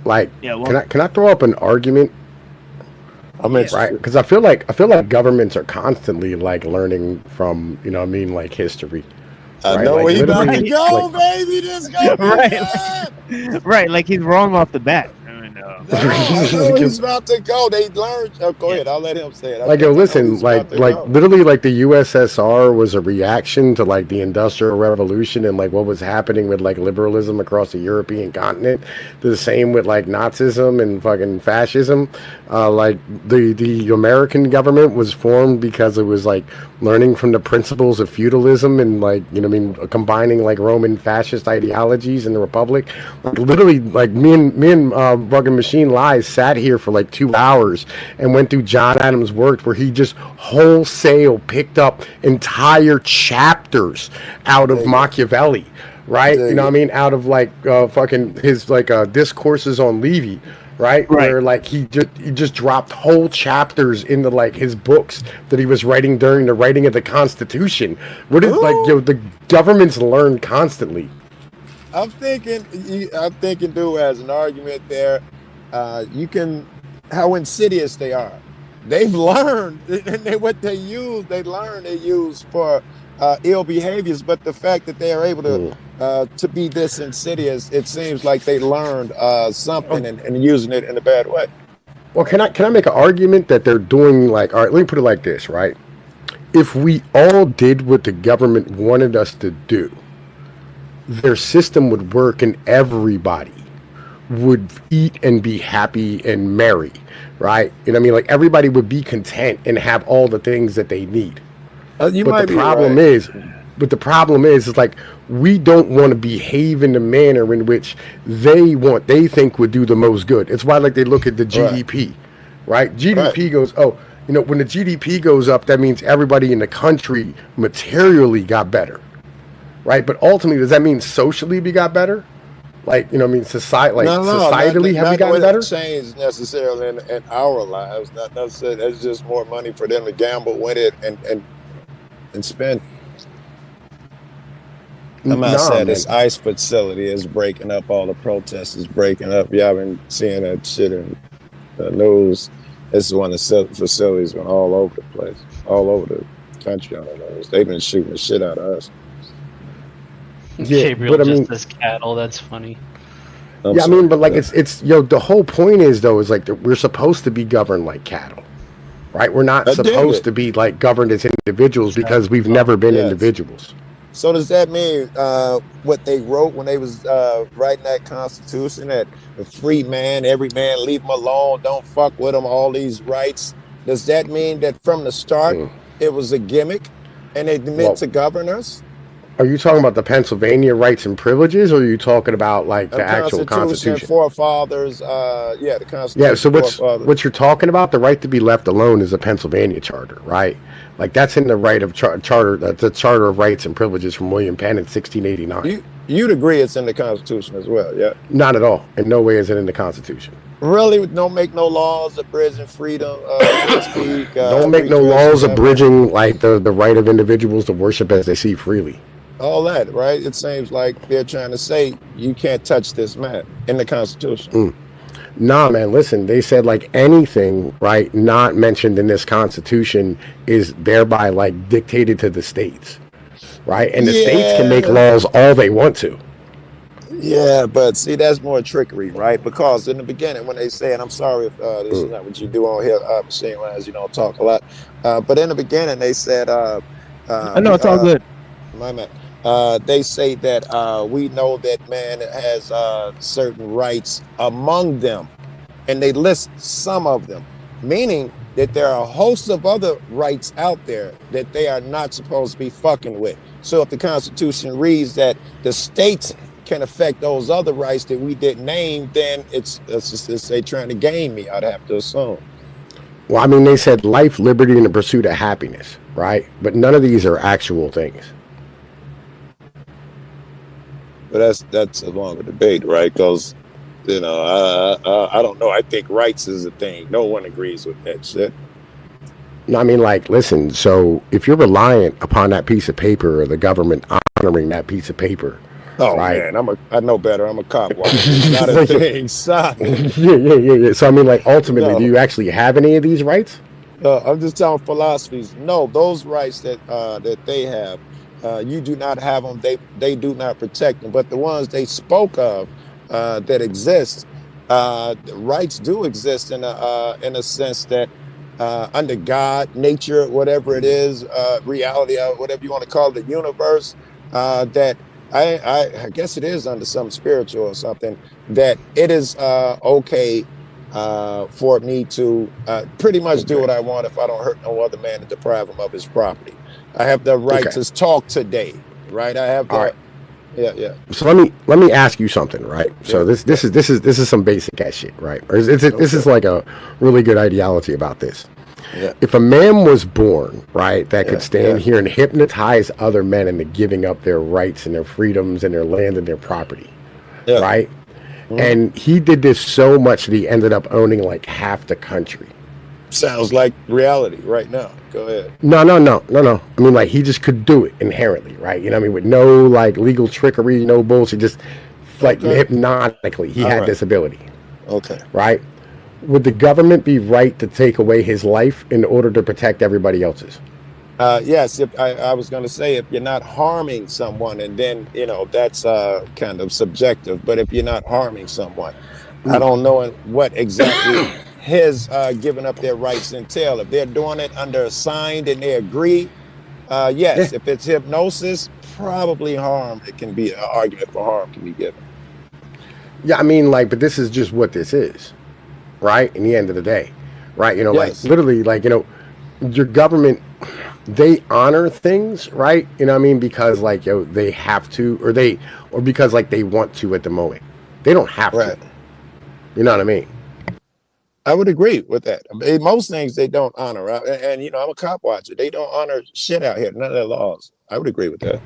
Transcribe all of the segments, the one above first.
Like, Yeah, well, can I throw up an argument? I'm yeah. Right, interested. because I feel like governments are constantly like learning from, you know what I mean, like history, I right? know Like where he about to literally, Right, like go, baby. This gonna be right, good. right. Like he's wrong off the bat. I mean, No, I know where he's about to go. They learned. Oh, go yeah, ahead. I'll let him say it. I like yo, think I know where listen, he's about to like go. literally, like the USSR was a reaction to like the Industrial Revolution and like what was happening with like liberalism across the European continent. The same with like Nazism and fucking fascism. Like the American government was formed because it was like learning from the principles of feudalism and like, you know what I mean, combining like Roman fascist ideologies in the Republic. Like literally, like me and Rugged Machine Lies sat here for like 2 hours and went through John Adams' work where he just wholesale picked up entire chapters out of Dig it. Machiavelli, right? You Dig know what I it. mean? Out of like fucking his like discourses on Levy, right? right. Where like he just dropped whole chapters into like his books that he was writing during the writing of the Constitution. What is like Ooh, yo the governments learn constantly. I'm thinking, dude, as an argument there. You can how insidious they are. They've learned, and what they use for ill behaviors. But the fact that they are able Mm. to be this insidious, it seems like they learned Oh, something and using it in a bad way. well, can I make an argument that they're doing like all right? Let me put it like this, right? If we all did what the government wanted us to do, their system would work and everybody would eat and be happy and merry, right? You know what I mean? Like everybody would be content and have all the things that they need. You But the might be problem right. is, is like we don't want to behave in the manner in which they think would do the most good. It's why like they look at the Right. GDP, right? Right. GDP goes, oh, you know, when the GDP goes up, that means everybody in the country materially got better, right? But ultimately, does that mean socially we got better? Like, you know, what I mean, No, no, societally, have we not gotten what it better? changed necessarily in our lives. Not necessarily. That's just more money for them to gamble with it and spend. I'm Nah, outside this man. ICE facility is breaking up. All the protests is breaking up. Yeah, I've been seeing that shit in the news. This is one of the facilities been all over the place, all over the country on the news. They've been shooting the shit out of us. Yeah, Gabriel but I just mean, as cattle. That's funny. I'm yeah, I sorry. mean, but like Yeah. it's yo. The whole point is though is like that we're supposed to be governed like cattle, right? We're not I dig supposed it. to be like governed as individuals because Exactly. we've never been Yes. individuals. So does that mean what they wrote when they was writing that Constitution, that the free man, every man, leave him alone, don't fuck with him, all these rights? Does that mean that from the start Mm. it was a gimmick and they meant Well, to govern us? are you talking about the Pennsylvania rights and privileges, or are you talking about like A the actual Constitution, Constitution? forefathers, yeah, the Yeah. So Constitution, what's forefathers. what you're talking about? The right to be left alone is a Pennsylvania charter, right? Like that's in the right of charter. That's the Charter of Rights and Privileges from William Penn in 1689. You'd agree it's in the Constitution as well, yeah? Not at all. In no way is it in the Constitution. Really, don't make no laws abridging freedom, free speak, Don't make free no dress, laws whatever. abridging like the right of individuals to worship as they see freely. All that, right? It seems like they're trying to say you can't touch this man in the Constitution. Mm. Nah, man, listen, they said like anything, right, not mentioned in this Constitution is thereby like dictated to the states, right? And the states can make Yeah, laws all they want to. yeah, but see, that's more trickery, right? Because in the beginning, when they say, and I'm sorry if this is Mm. not what you do on here, Machine Lines, you don't talk a lot, but in the beginning, they said, I know it's all good. my man, they say that we know that man has certain rights among them, and they list some of them, meaning that there are a host of other rights out there that they are not supposed to be fucking with. So if the Constitution reads that the states can affect those other rights that we didn't name, then it's just they trying to game me, I'd have to assume. Well, I mean, they said life, liberty, and the pursuit of happiness, right? But none of these are actual things. But that's a longer debate, right? Because I don't know. I think rights is a thing. No one agrees with that shit. No, I mean, like, listen, so if you're reliant upon that piece of paper or the government honoring that piece of paper, Oh right? man, I know better. I'm a cop watcher. It's not a thing, son. Yeah. So I mean, like, ultimately, do No, you actually have any of these rights? no. I'm just telling philosophies. No, those rights that they have, you do not have them. They do not protect them. But the ones they spoke of that exist, rights do exist in a sense that under God, nature, whatever it is, reality, whatever you want to call it, the universe, that I guess it is under some spiritual or something, that it is okay for me to pretty much do Okay. what I want if I don't hurt no other man and deprive him of his property. I have the right Okay. to talk today, right? I have All the right. yeah. So let me ask you something, right? Yeah, So this yeah. this is this is this is some basic ass shit, right? Or this Okay. is like a really good ideology about this. Yeah, If a man was born, right, that could yeah, stand yeah. here and hypnotize other men into giving up their rights and their freedoms and their land and their property, Yeah. right? Mhm. And he did this so much that he ended up owning like half the country. Sounds like reality right now. Go ahead. No. I mean, like, he just could do it inherently, right? You know what I mean? With no like legal trickery, no bullshit, just like Okay. hypnotically, he All had right. this ability, Okay. right? Would the government be right to take away his life in order to protect everybody else's? Yes, if I was going to say if you're not harming someone, and then that's kind of subjective. But if you're not harming someone, I don't know what exactly his giving up their rights entail. If they're doing it under a signed and they agree, Yeah, yes. If it's hypnosis, probably harm. It can be an argument for harm can be given. yeah. I mean, like, but this is just what this is, right? In the end of the day, right? Like Yes. literally, like your government, they honor things, right? You know what I mean? Because like they have to, or because like they want to at the moment. They don't have to. Right. You know what I mean? I would agree with that. I mean, most things they don't honor, and I'm a cop watcher. They don't honor shit out here. None of their laws. I would agree with that.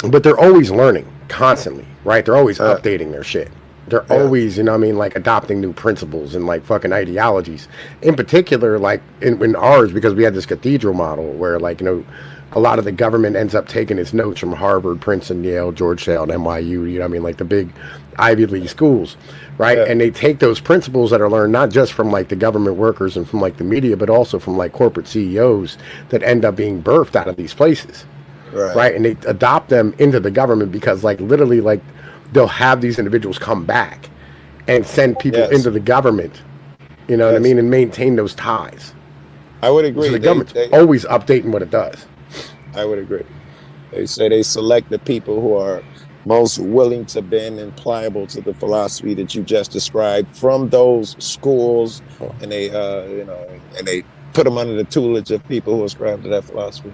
But they're always learning constantly, right? They're always Uh, updating their shit. They're yeah. always, you know what I mean, like adopting new principles and like fucking ideologies. In particular, like in ours, because we had this cathedral model where like, a lot of the government ends up taking its notes from Harvard, Princeton, Yale, Georgetown, NYU, you know what I mean, like the big Ivy League schools, right? Yeah. And they take those principles that are learned not just from like the government workers and from like the media, but also from like corporate CEOs that end up being birthed out of these places, Right. right? And they adopt them into the government because, like, literally, like, they'll have these individuals come back and send people Yes. into the government, you know what I Yes. mean, and maintain those ties. I would So agree. the They government's they always updating what it does. I would agree. They say they select the people who are most willing to bend and pliable to the philosophy that you just described from those schools, and they put them under the tutelage of people who ascribe to that philosophy.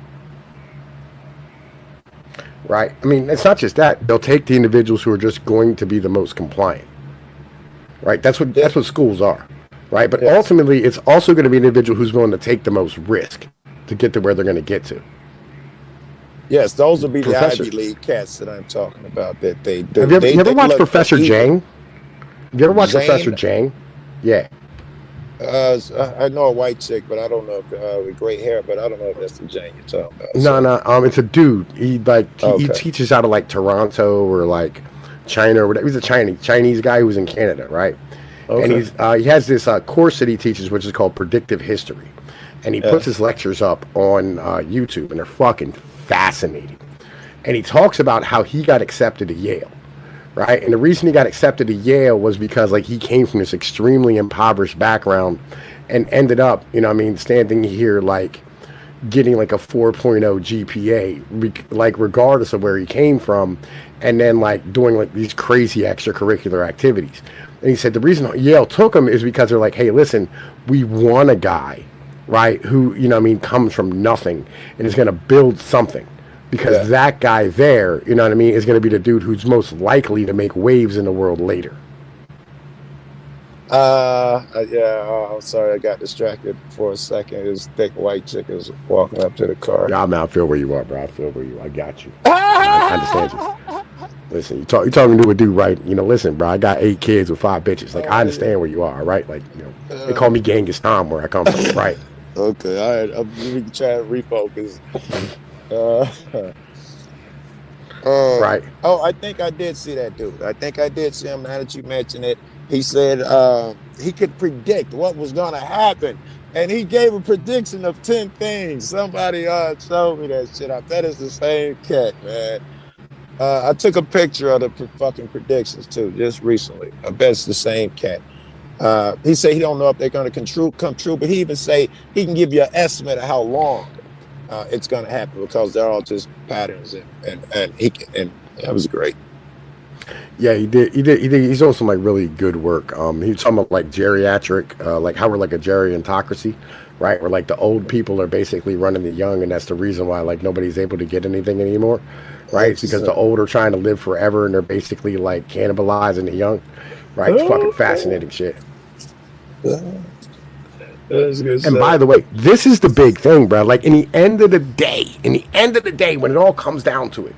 Right? I mean, it's not just that. They'll take the individuals who are just going to be the most compliant. Right? That's what Yeah. that's what schools are. Right? But Yes. ultimately, it's also going to be an individual who's willing to take the most risk to get to where they're going to get to. Yes. Those would be the Professor, Ivy League cats that I'm talking about. That they have do. you ever, They you ever they watched look for Professor evil. Jang? Have you ever watched Professor Jane. Jang? Yeah. I know a white chick, but I don't know if with gray hair, but I don't know if that's the Jane you're talking about. No, So no. It's a dude. He okay, teaches out of like Toronto or like China or whatever. He's a Chinese guy who's in Canada, right? And okay, he has this course that he teaches, which is called Predictive History, and he puts yeah, his lectures up on YouTube, and they're fucking fascinating. And he talks about how he got accepted to Yale, right? And the reason he got accepted to Yale was because like he came from this extremely impoverished background and ended up, you know what I mean, standing here like getting like a 4.0 GPA, like regardless of where he came from, and then like doing like these crazy extracurricular activities. And he said the reason Yale took him is because they're like, hey, listen, we want a guy, right, who, you know what I mean, comes from nothing and is going to build something. yeah. Because that guy there, you know what I mean, is going to be the dude who's most likely to make waves in the world later. Yeah. I'm sorry, I got distracted for a second. This thick white chick is walking up to the car. Yeah, I feel where you are, bro. I feel where you are. I got you. I understand you. Listen, you're talking to a dude, right? Listen, bro, I got 8 kids with 5 bitches. Like, I understand where you are, right? Like, they call me Genghis Khan where I come from, right? Okay, all right. We can try to refocus. Uh, right? Oh, I think I did see that dude. I think I did see him. Now that you mention it, he said he could predict what was going to happen, and he gave a prediction of 10 things. Somebody showed me that shit. I bet it's the same cat, man. I took a picture of the fucking predictions too, just recently. I bet it's the same cat. He said he don't know if they're going to come true, but he even say he can give you an estimate of how long it's going to happen because they're all just patterns, and that was great. Yeah, he did. He's doing some like really good work. He was talking about like geriatric, like how we're like a geriantocracy, right? Where like the old people are basically running the young, and that's the reason why like nobody's able to get anything anymore, right? It's because the old are trying to live forever, and they're basically like cannibalizing the young, right? It's fucking fascinating shit. And by the way, this is the big thing, bro. Like in the end of the day, when it all comes down to it,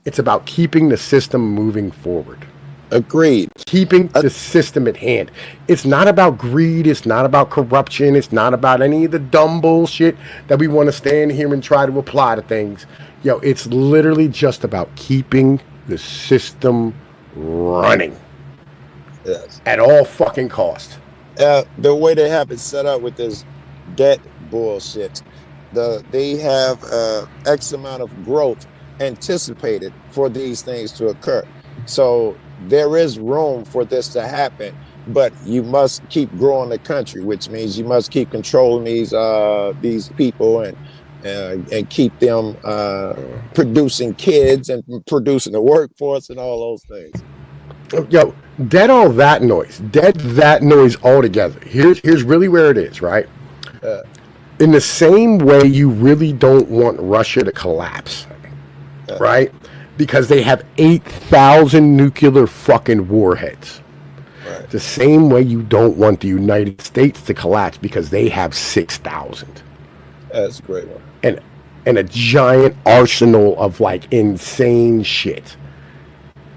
it's about keeping the system moving forward. Agreed. Keeping the system at hand. It's not about greed. It's not about corruption. It's not about any of the dumb bullshit that we want to stand here and try to apply to things. Yo, it's literally just about keeping the system running. Yes. At all fucking cost. The way they have it set up with this debt bullshit, they have X amount of growth anticipated for these things to occur. So there is room for this to happen, but you must keep growing the country, which means you must keep controlling these people and keep them producing kids and producing the workforce and all those things. Yo, dead all that noise. Dead that noise altogether. Here's really where it is, right? In the same way you really don't want Russia to collapse, right? Because they have 8,000 nuclear fucking warheads. Right. The same way you don't want the United States to collapse because they have 6,000. That's a great one. And a giant arsenal of like insane shit.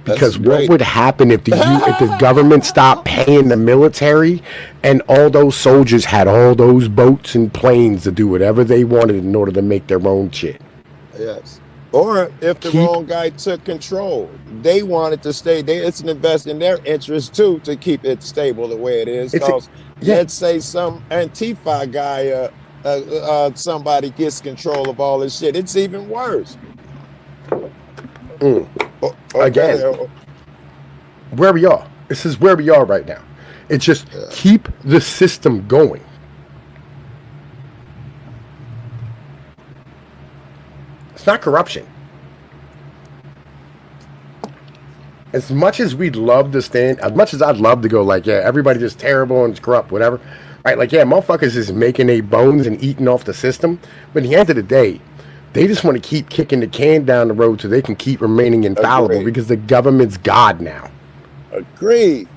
Because what would happen if the government stopped paying the military and all those soldiers had all those boats and planes to do whatever they wanted in order to make their own shit? Yes. Or if the wrong guy took control, they wanted to stay there. It's an invest in their interest too to keep it stable the way it is. Because let's say some Antifa guy, somebody gets control of all this shit, it's even worse. Again, where we are. This is where we are right now. It's just keep the system going. It's not corruption. As much as we'd love to stand, as much as I'd love to go like, yeah, everybody just terrible and it's corrupt, whatever. Right? Like, yeah, motherfuckers is making a bones and eating off the system. But at the end of the day, they just want to keep kicking the can down the road so they can keep remaining infallible because the government's God now. Agreed.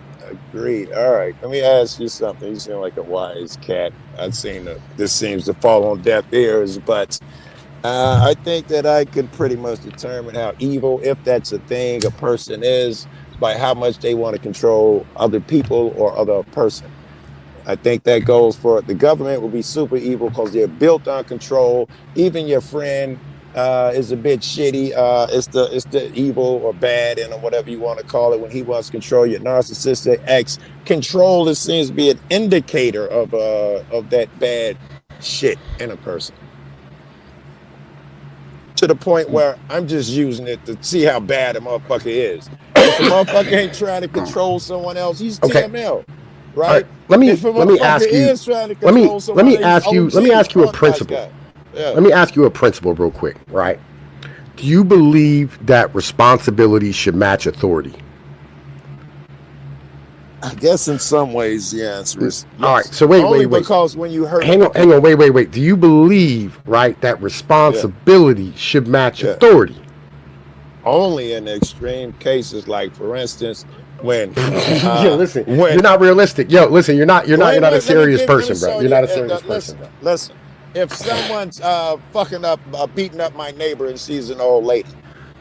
All right. Let me ask you something. You seem like a wise cat. I've seen this seems to fall on deaf ears, but I think that I could pretty much determine how evil, if that's a thing, a person is by how much they want to control other people or other person. I think that goes for the government will be super evil because they're built on control. Even your friend is a bit shitty. It's the evil or bad and whatever you want to call it when he wants to control your narcissistic ex. Control seems to be an indicator of that bad shit in a person. To the point where I'm just using it to see how bad a motherfucker is. If a motherfucker ain't trying to control someone else, he's TML. Right. Let me ask you. Let me ask you a principle. Yeah. Let me ask you a principle real quick. Right. Do you believe that responsibility should match authority? I guess in some ways the answer is yes. All right. So wait. Because when you heard, hang on. Wait. Do you believe, right, that responsibility should match authority? Only in extreme cases, like for instance. When you're not realistic. You're not a serious person, bro. You're not a serious person, bro. Listen, if someone's fucking up, beating up my neighbor and sees an old lady,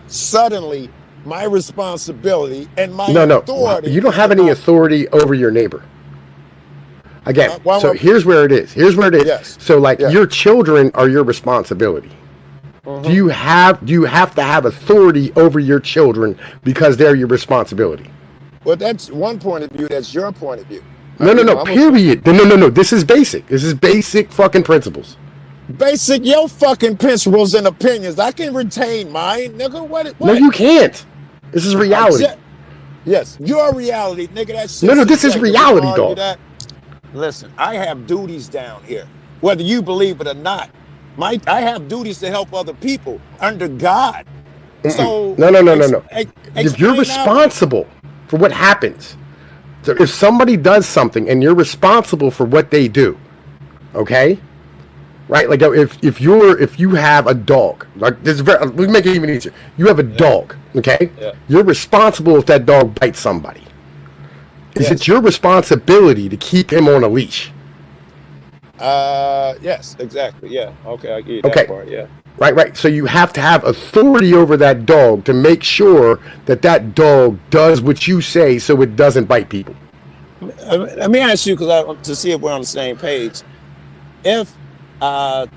suddenly my responsibility and my authority. You don't have any authority over your neighbor. Again, so here's where it is. Yes. So your children are your responsibility. Do you have to have authority over your children because they're your responsibility? Well, that's one point of view. That's your point of view. No. Period. No. This is basic. This is basic fucking principles. Basic your fucking principles and opinions. I can retain mine, nigga. What? No, you can't. This is reality. Yes, your reality, nigga. That's no. This is reality, dog. Listen, I have duties down here, whether you believe it or not. I have duties to help other people under God. So no. If you're responsible for what happens, so if somebody does something and you're responsible for what they do, okay, right? Like if you have a dog, like this, we make it even easier. You have a dog, okay? Yeah. You're responsible if that dog bites somebody. Is it your responsibility to keep him on a leash? Yes, exactly. Yeah. Okay, I get that part. Yeah. Right. So you have to have authority over that dog to make sure that dog does what you say, so it doesn't bite people. Let me ask you, to see if we're on the same page. If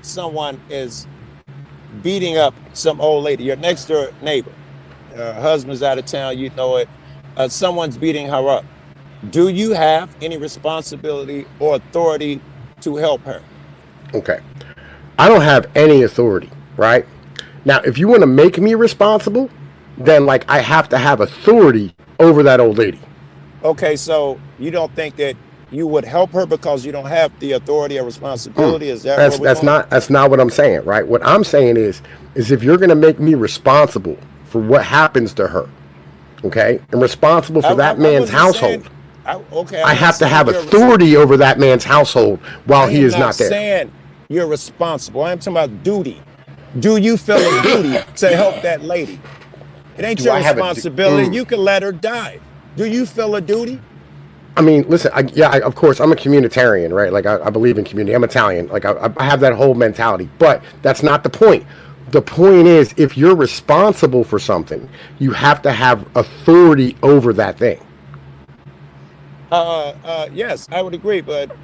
someone is beating up some old lady, your next door neighbor, her husband's out of town, you know it. Someone's beating her up. Do you have any responsibility or authority to help her? Okay. I don't have any authority, right? Now, if you want to make me responsible, then like I have to have authority over that old lady. Okay, so you don't think that you would help her because you don't have the authority or responsibility? Is that that's not what I'm saying, right? What I'm saying is if you're going to make me responsible for what happens to her, okay, and responsible for that man's household, I have to have authority over that man's household while he is not there. I'm saying you're responsible. I'm talking about duty. Do you feel a duty to help that lady? It ain't your responsibility. You can let her die. Do you feel a duty? I mean, listen, of course, I'm a communitarian, right? Like, I believe in community. I'm Italian. Like, I have that whole mentality. But that's not the point. The point is, if you're responsible for something, you have to have authority over that thing. Yes, I would agree, but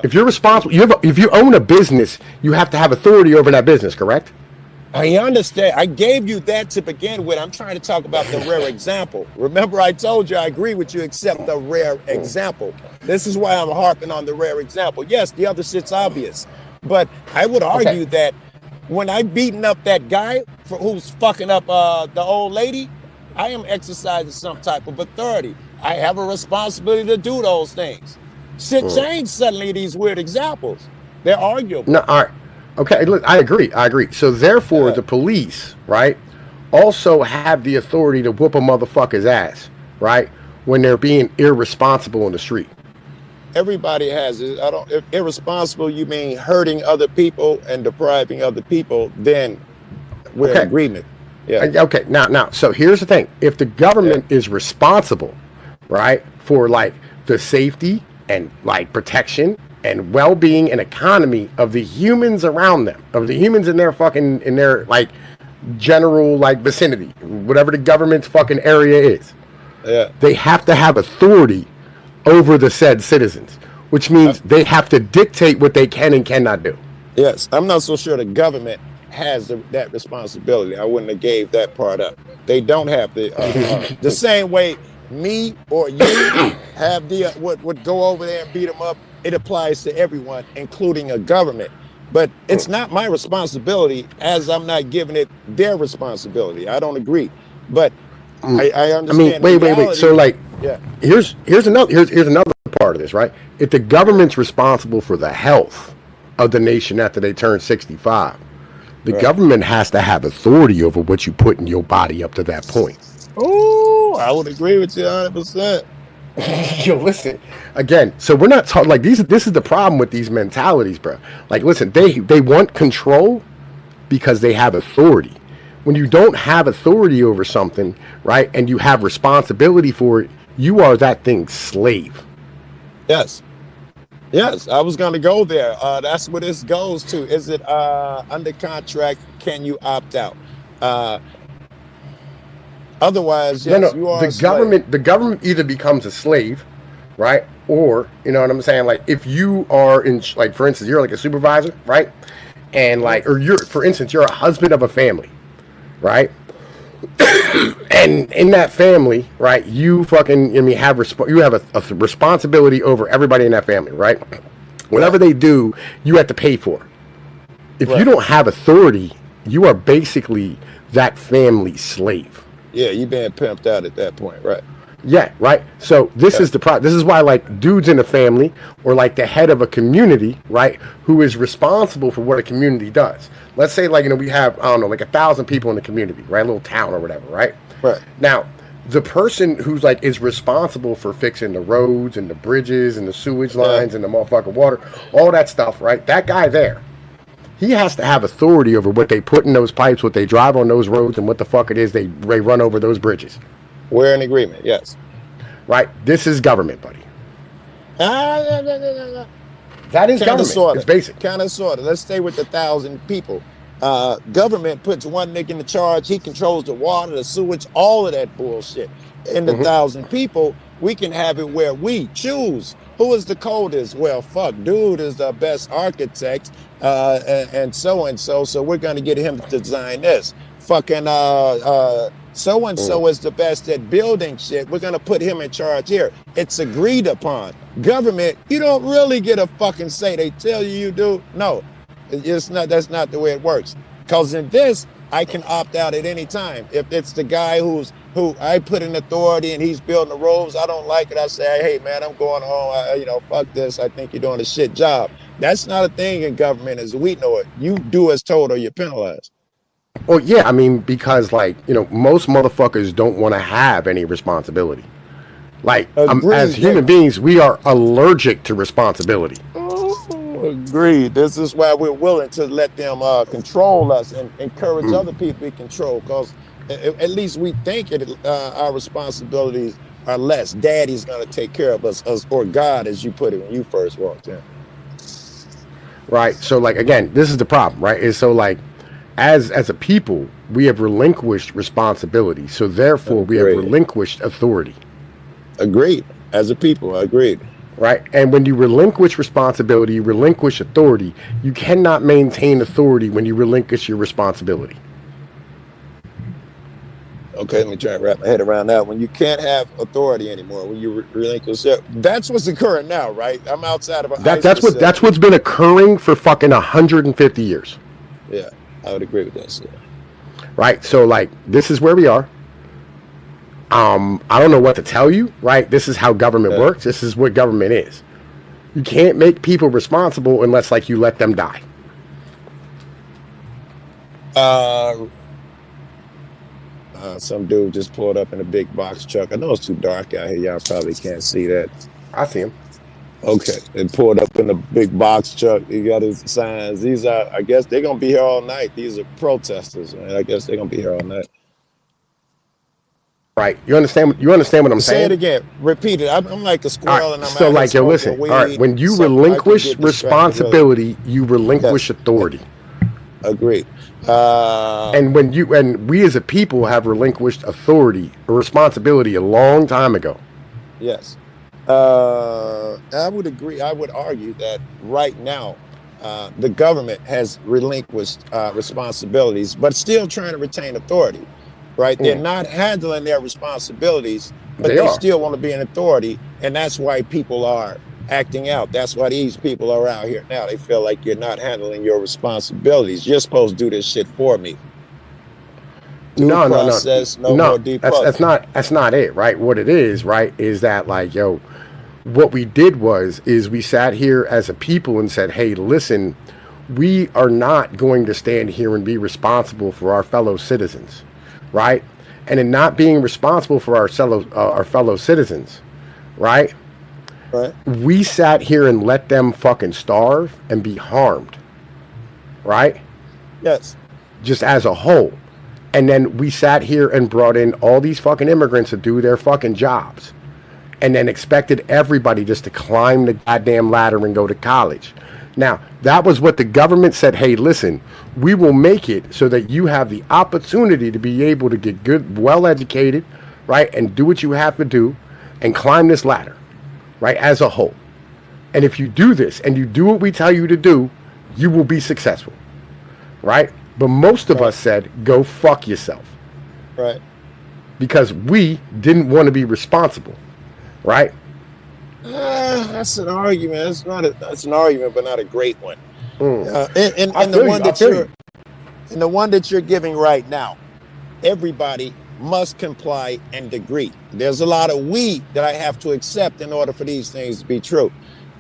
if you're responsible, if you own a business, you have to have authority over that business, correct? I understand. I gave you that to begin with. I'm trying to talk about the rare example. Remember, I told you I agree with you, except the rare example. This is why I'm harping on the rare example. Yes, the other shit's obvious, but I would argue that when I'm beating up that guy who's fucking up the old lady, I am exercising some type of authority. I have a responsibility to do those things. Shit changed suddenly, these weird examples. They're arguable. No, all right. Okay, look, I agree. So therefore, the police, right, also have the authority to whoop a motherfucker's ass, right, when they're being irresponsible in the street. Everybody has it. If irresponsible, you mean hurting other people and depriving other people, then we're in agreement. Yeah. Okay, now, so here's the thing. If the government is responsible, right, for like the safety and like protection and well-being and economy of the humans around them, of the humans in their like general like vicinity, whatever the government's fucking area is, they have to have authority over the said citizens, which means they have to dictate what they can and cannot do. Yes, I'm not so sure the government has that responsibility. I wouldn't have gave that part up. They don't have the same way me or you have the would go over there and beat them up. It applies to everyone, including a government. But it's not my responsibility, as I'm not giving it their responsibility. I don't agree. But I understand. I mean, wait. So like, here's another part of this, right? If the government's responsible for the health of the nation after they turn 65, the government has to have authority over what you put in your body up to that point. Oh, I would agree with you 100%. Yo, listen, again, so we're not talking like this is the problem with these mentalities, bro. Like, listen, they want control because they have authority. When you don't have authority over something, right, and you have responsibility for it, you are that thing's slave. Yes, I was going to go there. That's what this goes to. Is it under contract? Can you opt out? Otherwise, yes, you are the government either becomes a slave, right? Or, you know what I'm saying? Like, if you are in, like, for instance, you're like a supervisor, right? and like, or you're, for instance, you're a husband of a family, right? And in that family, right, you fucking, I mean, you have a responsibility over everybody in that family, right? Whatever they do, you have to pay for. If you don't have authority, you are basically that family's slave. Yeah, you being pimped out at that point, right? Yeah, right. So this is the problem. This is why, like, dudes in a family or like the head of a community, right, who is responsible for what a community does. Let's say, like, you know, we have, I don't know, like 1,000 people in the community, right, a little town or whatever, right? Right. Now, the person who's like is responsible for fixing the roads and the bridges and the sewage lines and the motherfucking water, all that stuff, right? That guy there, he has to have authority over what they put in those pipes, what they drive on those roads, and what the fuck it is they run over those bridges. We're in agreement, yes. Right? This is government, buddy. No. That is government. Sorta. It's basic. Kind of, sort of. Let's stay with the 1,000 people. Government puts one nigga in the charge. He controls the water, the sewage, all of that bullshit. In the 1,000 people, we can have it where we choose who is the coldest. Well, fuck, dude is the best architect, and so. So we're gonna get him to design this. Fucking so is the best at building shit. We're gonna put him in charge here. It's agreed upon. Government, you don't really get a fucking say. They tell you do. No, it's not. That's not the way it works. Because in this, I can opt out at any time. If it's the guy who I put in authority and he's building the roads, I don't like it. I say, hey man, I'm going home. Fuck this. I think you're doing a shit job. That's not a thing in government as we know it. You do as told or you're penalized. Well, yeah, I mean, because, like, you know, most motherfuckers don't want to have any responsibility. Like, as human beings, we are allergic to responsibility. Agreed. This is why we're willing to let them control us and encourage other people to be controlled, because at least we think our responsibilities are less. Daddy's going to take care of us, or God, as you put it when you first walked in. Right. So, like, again, this is the problem, right? Is so, like, as a people, we have relinquished responsibility. So, therefore, we have relinquished authority. Agreed. As a people, agreed. Right. And when you relinquish responsibility, you relinquish authority. You cannot maintain authority when you relinquish your responsibility. Okay, let me try and wrap my head around that. When you can't have authority anymore, when you relinquish it, that's what's occurring now, right? I'm outside of that's what's been occurring for fucking 150 years. Yeah, I would agree with that. Yeah. Right. So, like, this is where we are. I don't know what to tell you, right? This is how government works. This is what government is. You can't make people responsible unless, like, you let them die. Some dude just pulled up in a big box truck. I know it's too dark out here. Y'all probably can't see that. I see him. Okay. They pulled up in a big box truck. He got his signs. These are, I guess they're going to be here all night. These are protesters, man. I guess they're going to be here all night. Right. You understand what I'm saying? Say it again. Repeat it. I'm like a squirrel, and I'm so, like, yo, listen. All right. When you relinquish responsibility, you relinquish authority. Agreed. And we as a people have relinquished authority or responsibility a long time ago. Yes. I would agree. I would argue that right now, the government has relinquished responsibilities, but still trying to retain authority. Right? They're not handling their responsibilities, but they still want to be in authority. And that's why people are acting out. That's why these people are out here now. They feel like you're not handling your responsibilities. You're supposed to do this shit for me. No. That's not it, right? What it is, right, is that, like, yo, what we did is we sat here as a people and said, hey, listen, we are not going to stand here and be responsible for our fellow citizens. Right? And in not being responsible for our fellow citizens, right? Right. We sat here and let them fucking starve and be harmed. Right? Yes. Just as a whole. And then we sat here and brought in all these fucking immigrants to do their fucking jobs. And then expected everybody just to climb the goddamn ladder and go to college. Now, that was what the government said, hey, listen, we will make it so that you have the opportunity to be able to get good, well-educated, right, and do what you have to do and climb this ladder, right, as a whole. And if you do this and you do what we tell you to do, you will be successful. right? But most of us said, go fuck yourself. Right. Because we didn't want to be responsible, right? That's an argument. That's an argument, but not a great one. Mm. And the one that you're giving right now, everybody must comply and agree. There's a lot of we that I have to accept in order for these things to be true.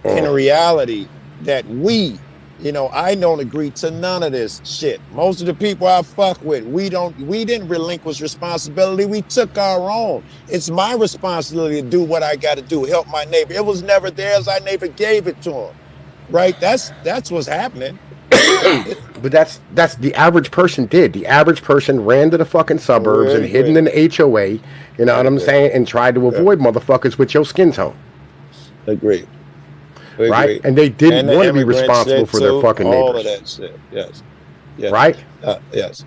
In reality, that we, I don't agree to none of this shit. Most of the people I fuck with, we didn't relinquish responsibility. We took our own. It's my responsibility to do what I got to do, help my neighbor. It was never theirs. I never gave it to them. Right? That's what's happening. But that's the average person did. The average person ran to the fucking suburbs and hid in an HOA, you know what I'm saying, and tried to avoid motherfuckers with your skin tone. Agreed. Right? And they didn't want to be responsible for their fucking neighbors. All of that shit, yes. Right? Yes.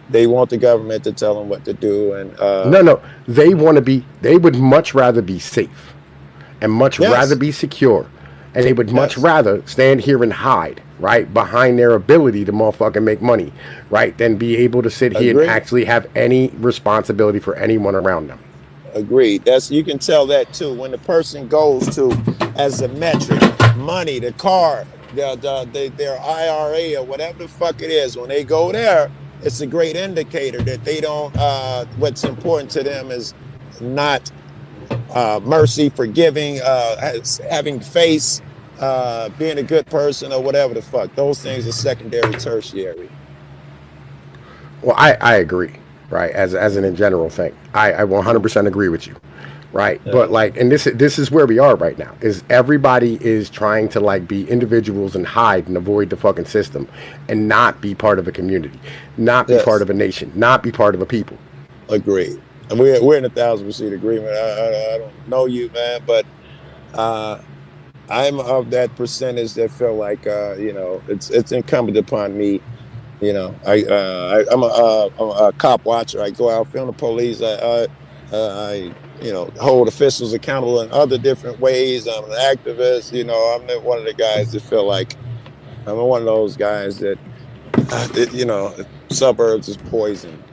They want the government to tell them what to do. And No. They would much rather be safe and much rather be secure. And they would much rather stand here and hide, right, behind their ability to motherfucking make money, right, than be able to sit here and actually have any responsibility for anyone around them. Agreed. You can tell that too. When the person goes to, as a metric, money, the car, their IRA or whatever the fuck it is, when they go there, it's a great indicator that they don't, what's important to them is not mercy, forgiving, having faith, being a good person or whatever the fuck. Those things are secondary, tertiary. Well, I agree, right, as an in general thing. I 100% agree with you, right? Yeah. But like, and this is where we are right now, is everybody is trying to like be individuals and hide and avoid the fucking system and not be part of a community, not be part of a nation, not be part of a people. Agreed. And we're in 1,000% agreement. I don't know you, man, but I'm of that percentage that feel like it's incumbent upon me. I'm a cop watcher. I go out, film the police. I hold officials accountable in other different ways. I'm an activist. I'm one of the guys that feel like I'm one of those guys that suburbs is poison.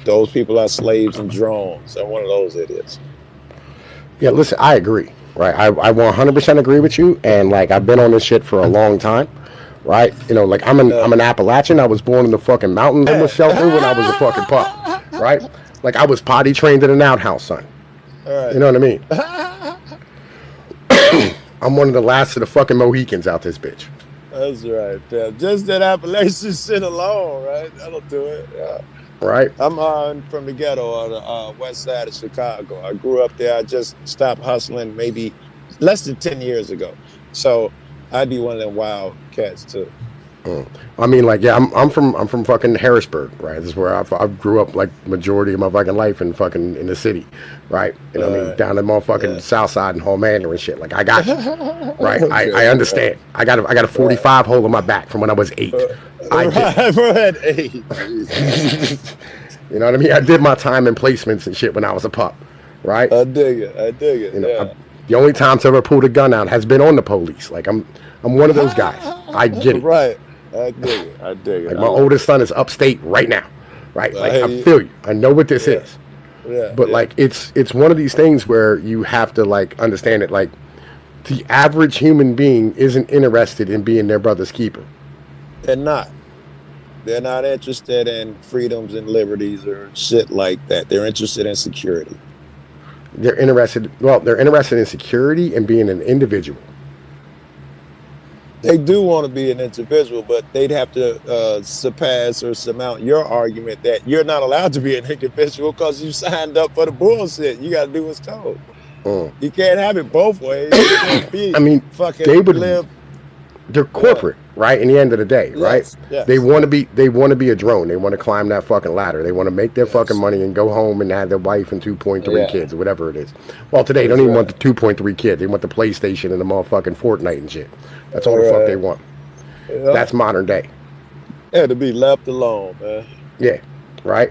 Those people are slaves and drones. I'm one of those idiots. Yeah, listen, I agree, right? I 100% agree with you, and like I've been on this shit for a long time, right? Like I'm an Appalachian. I was born in the fucking mountains in the shelter when I was a fucking pup, right? Like I was potty trained in an outhouse, son. All right. You know what I mean? I'm one of the last of the fucking Mohicans out this bitch. That's right. Yeah. Just that Appalachian shit alone, right? That'll do it. Yeah. Right. I'm from the ghetto on the west side of Chicago. I grew up there. I just stopped hustling maybe less than 10 years ago. So I'd be one of them wild cats too. I mean, like, yeah, I'm from fucking Harrisburg, right? This is where I grew up, like, majority of my fucking life in the city, right? I mean, down in motherfucking South Side and Home Manor and shit. Like, I got you, right? Okay, I understand. I got a 45 hole in my back from when I was 8. I had 8. You know what I mean? I did my time and placements and shit when I was a pup, right? I dig it. The only time to ever pulled a gun out has been on the police. Like, I'm one of those guys. I get it. Right. I dig it. Like my oldest son is upstate right now, right? Like I feel you. I know what this is. Yeah. But like it's one of these things where you have to like understand it. Like the average human being isn't interested in being their brother's keeper. They're not. They're not interested in freedoms and liberties or shit like that. They're interested in security. They're interested in security and being an individual. They do want to be an individual, but they'd have to surpass or surmount your argument that you're not allowed to be an individual because you signed up for the bullshit. You got to do what's told. You can't have it both ways. You can't be I mean, they would live. They're corporate, right? In the end of the day, right? Yes. They want to be a drone. They want to climb that fucking ladder. They want to make their fucking money and go home and have their wife and 2.3 kids or whatever it is. Well, today they don't even want the 2.3 kids. They want the PlayStation and the motherfucking Fortnite and shit. That's all the fuck they want. That's modern day. Yeah, to be left alone, man. Yeah, right?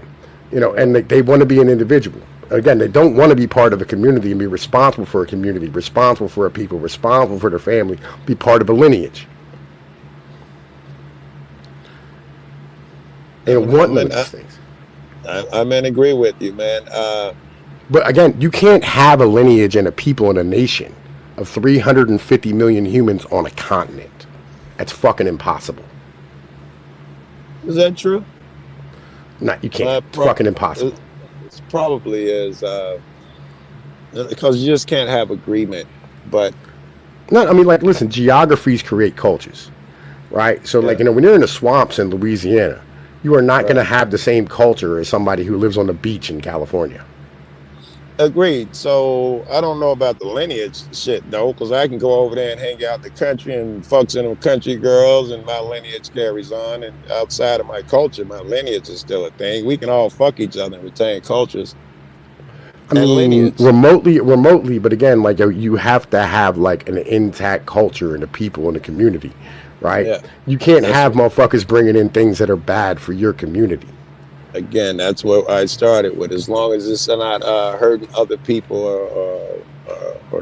And they want to be an individual. Again, they don't want to be part of a community and be responsible for a community, responsible for a people, responsible for their family, be part of a lineage. They don't want none of these things. I'm in agree with you, man. But again, you can't have a lineage and a people and a nation of 350 million humans on a continent. That's fucking impossible. Is that true? No, you can't. It's fucking impossible. It probably is, because you just can't have agreement. But no, I mean, like, listen, geographies create cultures, right? So, like, when you're in the swamps in Louisiana, you are not going to have the same culture as somebody who lives on the beach in California. Agreed. So I don't know about the lineage shit though, because I can go over there and hang out in the country and fucks in with country girls, and my lineage carries on. And outside of my culture, my lineage is still a thing. We can all fuck each other and retain cultures. I mean, remotely, but again, like, you have to have like an intact culture and the people in the community, right? Yeah. You can't have motherfuckers bringing in things that are bad for your community. Again, that's what I started with. As long as it's not hurting other people or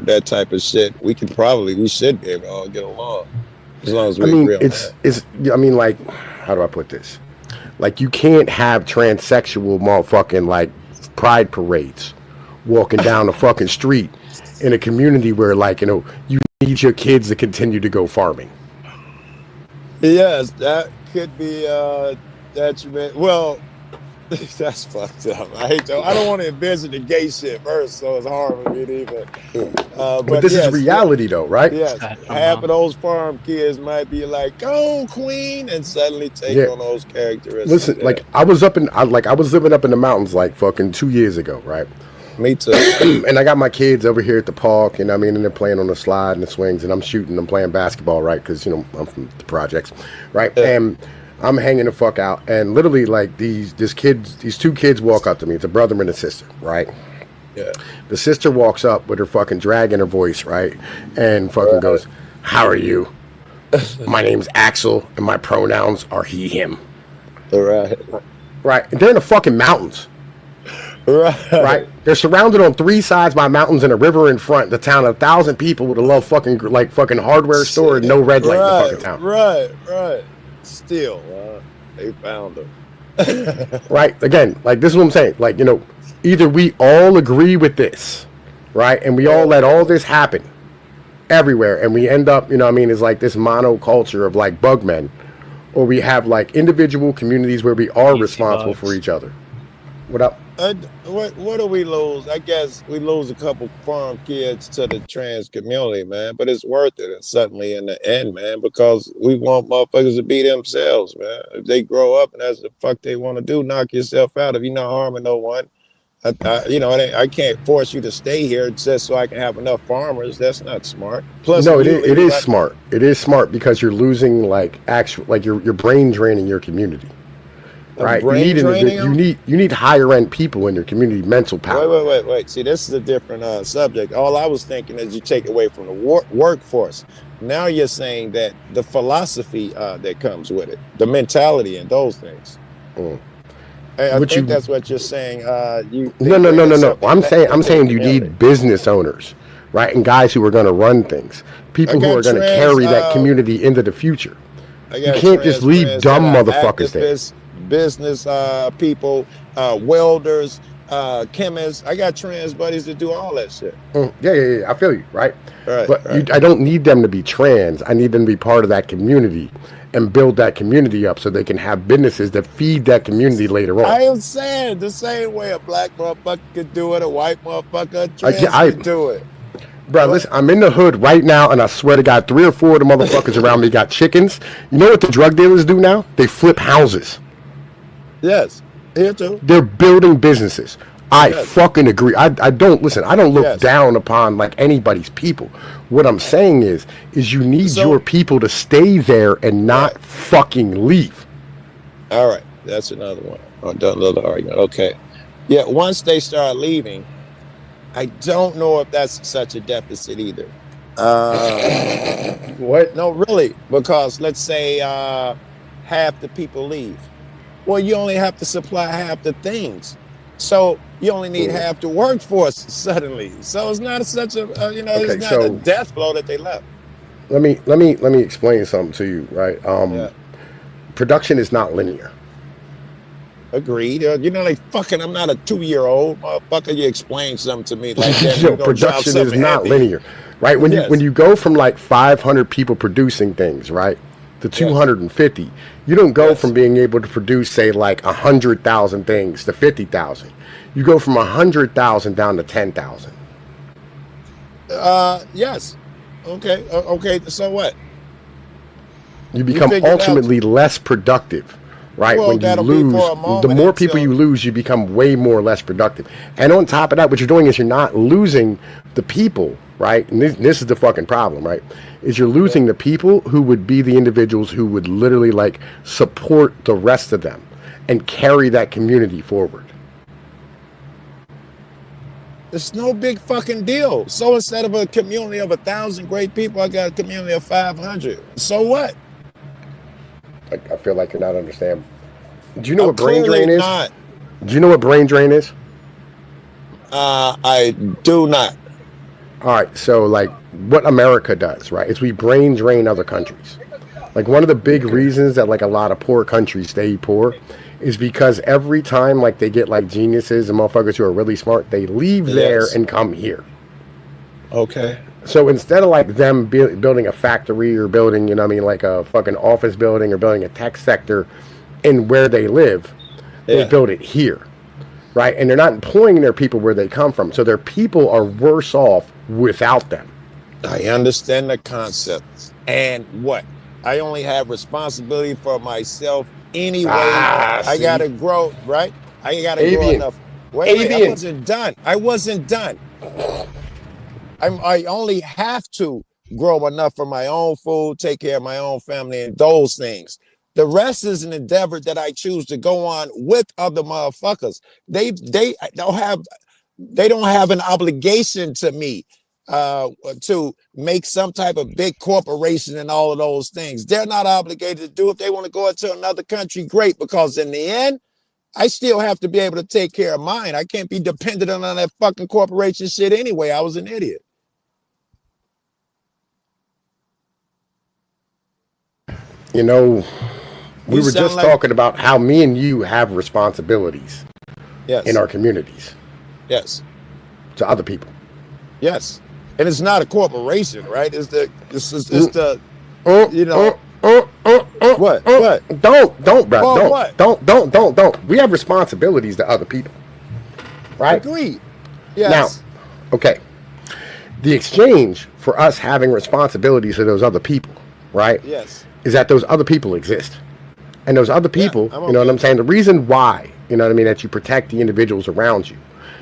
that type of shit, we should be able to all get along. As long as we agree on that. I mean, like, how do I put this? Like, you can't have transsexual motherfucking, like, pride parades walking down the fucking street in a community where, like, you need your kids to continue to go farming. Yes, that could be detriment. Well, that's fucked up. I don't want to envision the gay shit first, so it's hard for me to even. But this is reality, though, right? Yes, half of those farm kids might be like, "Go, queen," and suddenly take on those characteristics. Listen, like, I was living up in the mountains like fucking 2 years ago, right? Me too. And I got my kids over here at the park, and and they're playing on the slide and the swings, and I'm playing basketball, right? Because I'm from the projects, right? Yeah. And I'm hanging the fuck out, and literally, like, these two kids walk up to me. It's a brother and a sister, right? Yeah. The sister walks up with her fucking drag in her voice, right? And fucking goes, "How are you? My name's Axel, and my pronouns are he, him." Right. Right. And they're in the fucking mountains. Right. They're surrounded on three sides by mountains and a river in front. The town of 1,000 people with a little fucking hardware store and no red light in the fucking town. Right. Still, they found them. Right. Again, like, this is what I'm saying. Like, either we all agree with this, right, and we all let all this happen everywhere, and we end up, it's like this monoculture of like bug men, or we have like individual communities where we are responsible for each other. What up? What do we lose? I guess we lose a couple farm kids to the trans community, man. But it's worth it, suddenly in the end, man, because we want motherfuckers to be themselves, man. If they grow up and that's the fuck they want to do, knock yourself out. If you're not harming no one, I can't force you to stay here just so I can have enough farmers. That's not smart. Plus, no, it is smart. It is smart because you're losing you're brain draining your community. Right, you need higher end people in your community, mental power. Wait. See, this is a different subject. All I was thinking is you take away from the workforce. Now you're saying that the philosophy that comes with it, the mentality and those things. I think that's what you're saying. No. I'm saying you need business owners, right, and guys who are going to run things, people who are going to carry that community into the future. You can't just leave dumb motherfuckers there. Business people, welders, chemists. I got trans buddies that do all that shit. Yeah. I feel you, right? I don't need them to be trans. I need them to be part of that community and build that community up so they can have businesses that feed that community later on. I am saying the same way a black motherfucker could do it, a white motherfucker, trans could do it. Bro, listen, I'm in the hood right now, and I swear to God, 3 or 4 of the motherfuckers around me got chickens. You know what the drug dealers do now? They flip houses. Yes, here too. They're building businesses. I fucking agree. I don't look down upon like anybody's people. What I'm saying is you need your people to stay there and not fucking leave. All right, that's another one. Another argument. Okay, yeah. Once they start leaving, I don't know if that's such a deficit either. What? No, really, because let's say half the people leave. Well, you only have to supply half the things, so you only need half the workforce suddenly. So it's not such a it's not a death blow that they left. Let me explain something to you, right? Production is not linear. Agreed. You know, like fucking, I'm not a 2-year-old motherfucker. You explain something to me like that. Yo, production is not linear, right? When you go from like 500 people producing things, right, to 250, you don't go from being able to produce, say, like 100,000 things to 50,000. You go from 100,000 down to 10,000. Yes. Okay. Okay. So what? You become ultimately less productive, right? Well, when you lose, the more people you lose, you become way more less productive. And on top of that, what you're doing is you're not losing the people, right? And this is the fucking problem, right? Is you're losing the people who would be the individuals who would literally like support the rest of them and carry that community forward. It's no big fucking deal. So instead of a community of 1,000 great people, I got a community of 500. So what? I feel like you're not understanding. Do you know what brain drain is? Not. Do you know what brain drain is? I do not. All right, so like what America does, right, is we brain drain other countries. Like one of the big reasons that like a lot of poor countries stay poor is because every time like they get like geniuses and motherfuckers who are really smart, they leave there and come here. Okay. So instead of like them building a factory or building, you know what I mean, like a fucking office building or building a tech sector in where they live, they build it here, right? And they're not employing their people where they come from. So their people are worse off without them. I understand the concept. And what? I only have responsibility for myself anyway. I got to grow, right? I got to grow enough. Wait, I wasn't done. I only have to grow enough for my own food, take care of my own family, and those things. The rest is an endeavor that I choose to go on with other motherfuckers. They don't have an obligation to me to make some type of big corporation and all of those things. They're not obligated to do. If they want to go into another country, great, because in the end, I still have to be able to take care of mine. I can't be dependent on that fucking corporation shit anyway. I was an idiot. You know, we were just talking about how me and you have responsibilities in our communities. Yes. To other people. Yes. And it's not a corporation, right? It's the you know. What? Don't, bro. Don't. We have responsibilities to other people. Right? Agreed. Yes. Now, okay. The exchange for us having responsibilities to those other people, right? Yes. Is that those other people exist. And those other people, you know what I'm saying? The reason why, you know what I mean, that you protect the individuals around you.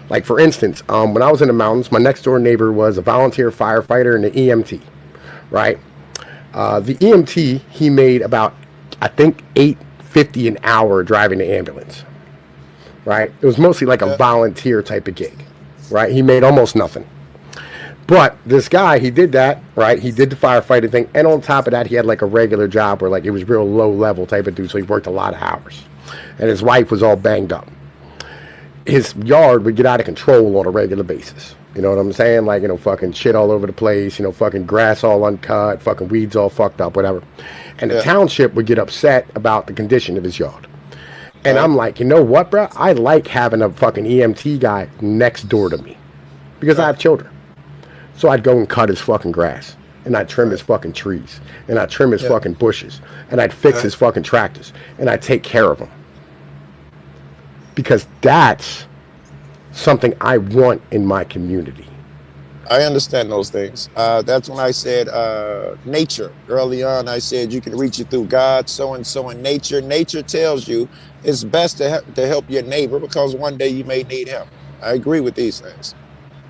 Like, for instance, when I was in the mountains, my next door neighbor was a volunteer firefighter and an EMT, right? The EMT, he made about, I think, $8.50 an hour driving the ambulance, right? It was mostly like a volunteer type of gig, right? He made almost nothing. But this guy, he did that, right? He did the firefighting thing. And on top of that, he had like a regular job where like it was real low level type of dude. So he worked a lot of hours. And his wife was all banged up. His yard would get out of control on a regular basis. You know what I'm saying? Like, you know, fucking shit all over the place. You know, fucking grass all uncut. Fucking weeds all fucked up, whatever. And the township would get upset about the condition of his yard. And I'm like, you know what, bro? I like having a fucking EMT guy next door to me. Because I have children. So I'd go and cut his fucking grass, and I'd trim his fucking trees, and I'd trim his fucking bushes, and I'd fix his fucking tractors, and I'd take care of him. Because that's something I want in my community. I understand those things. That's when I said nature. Early on, I said you can reach it through God, so and so in nature. Nature tells you it's best to help your neighbor because one day you may need him. I agree with these things.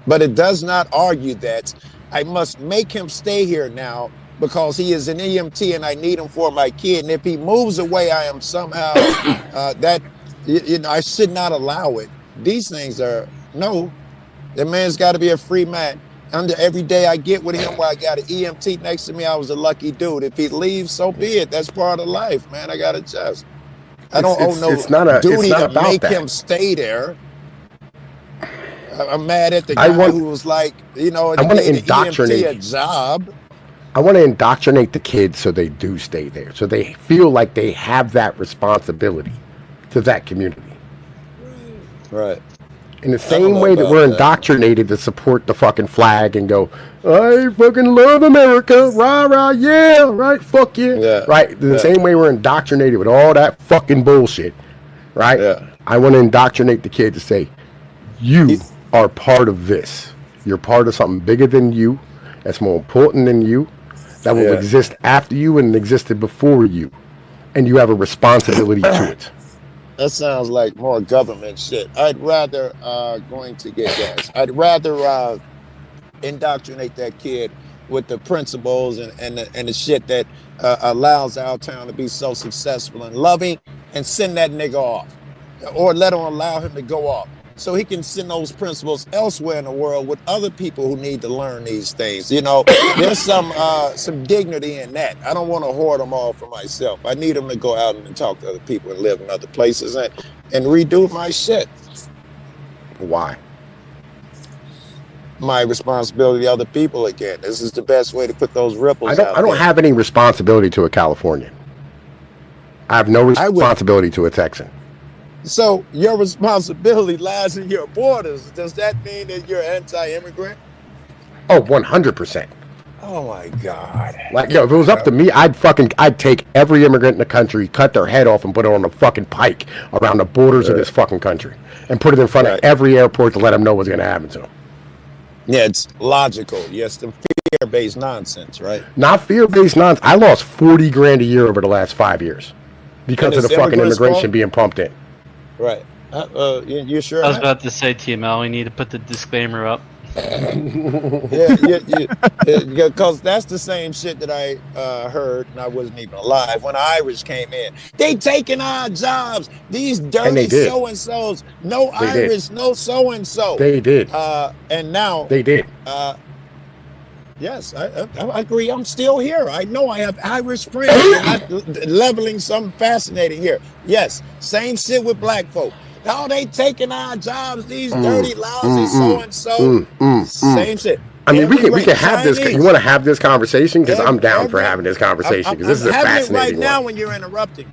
But it does not argue that I must make him stay here now because he is an EMT and I need him for my kid. And if he moves away, I am somehow I should not allow it. These things are no. The man's got to be a free man. Under every day I get with him while I got an EMT next to me, I was a lucky dude. If he leaves, so be it. That's part of life, man. I got to adjust. I don't owe no duty to make him stay there. I'm mad at the guy who was like, you know, I want to indoctrinate a job. I want to indoctrinate the kids so they do stay there, so they feel like they have that responsibility to that community. Right. In the same way that we're indoctrinated to support the fucking flag and go, I fucking love America, rah rah, yeah, right, fuck yeah, right. In the same way we're indoctrinated with all that fucking bullshit, right? Yeah. I want to indoctrinate the kid to say, you are part of this. You're part of something bigger than you, that's more important than you, that will exist after you and existed before you, and you have a responsibility to it. That sounds like more government shit. I'd rather going to get gas. I'd rather indoctrinate that kid with the principles and the shit that allows our town to be so successful and loving, and send that nigga off, or let him allow him to go off, so he can send those principles elsewhere in the world with other people who need to learn these things. You know, there's some dignity in that. I don't want to hoard them all for myself. I need them to go out and talk to other people and live in other places and redo my shit. Why? My responsibility to other people again. This is the best way to put those ripples out. I don't have any responsibility to a Californian. I have no responsibility to a Texan. So your responsibility lies in your borders. Does that mean that you're anti-immigrant? Oh, 100%. Oh my God. Like, yo, if it was up to me, I'd take every immigrant in the country, cut their head off, and put it on a fucking pike around the borders of this fucking country, and put it in front of every airport to let them know what's going to happen to them. Yeah, it's logical. Yes, the fear-based nonsense, right? Not fear-based nonsense. I lost $40,000 a year over the last 5 years because of the fucking immigration being pumped in. Right. You sure? I was about to say, TML, we need to put the disclaimer up. Because that's the same shit that I heard, and I wasn't even alive when the Irish came in. They taking our jobs. These dirty so-and-sos. No Irish, no so-and-so. They did. And now they did. Yes, I agree. I'm still here. I know I have Irish friends. I'm not leveling something fascinating here. Yes, same shit with black folk. Oh, they taking our jobs. These dirty, lousy so-and-so. Same shit. I mean, we can have this. You want to have this conversation? Because I'm down for having this conversation. Because this is a fascinating right one. Now when you're interrupting.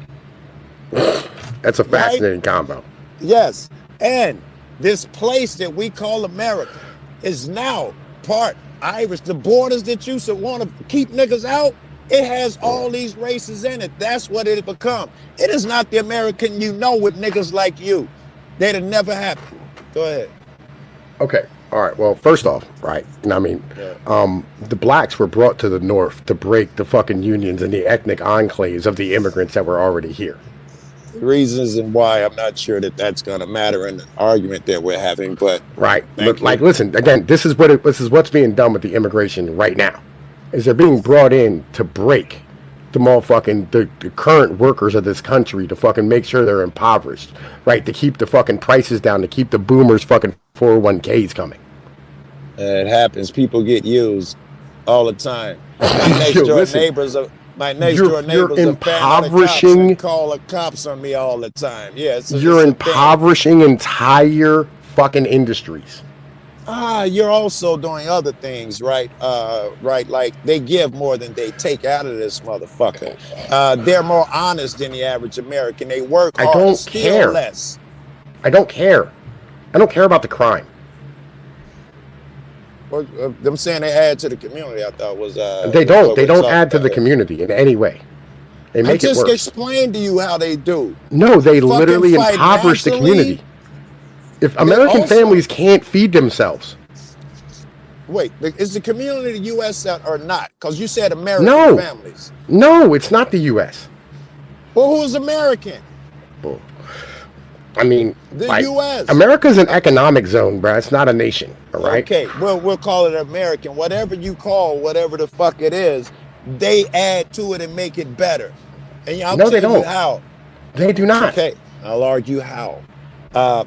That's a fascinating combo. Yes. And this place that we call America is now part Irish. The borders that you should want to keep niggas out, it has all these races in it. That's what it become. It is not the American you know with niggas like you. That'll never happen. Go ahead. Okay. All right. Well, first off, right. I mean, the blacks were brought to the north to break the fucking unions and the ethnic enclaves of the immigrants that were already here. Reasons and why, I'm not sure that that's going to matter in the argument that we're having, but right. But like, listen, again, this is what's being done with the immigration right now, is they're being brought in to break the motherfucking the current workers of this country, to fucking make sure they're impoverished, right? To keep the fucking prices down, to keep the boomers fucking 401ks coming. It happens. People get used all the time. My next door neighbors are. My next door neighbors are impoverishing. Call the cops on me all the time. Yeah, you're impoverishing entire fucking industries. You're also doing other things, right? Right, like they give more than they take out of this motherfucker. They're more honest than the average American. They work hard. I don't care. Less. I don't care. I don't care about the crime. Well, them saying they add to the community, I thought was they don't. They don't add to the community in any way. They make it worse. I just explained to you how they do. No, they literally impoverish the community. If American families can't feed themselves. Wait, is the community the U.S. or not? Because you said American families. No, it's not the U.S. Well, who's American? Well, I mean, the U.S. America's an economic zone, bro. It's not a nation, all right? Okay, well, we'll call it American. Whatever you call whatever the fuck it is, they add to it and make it better. And I'll tell you how. They do not. Okay, I'll argue how.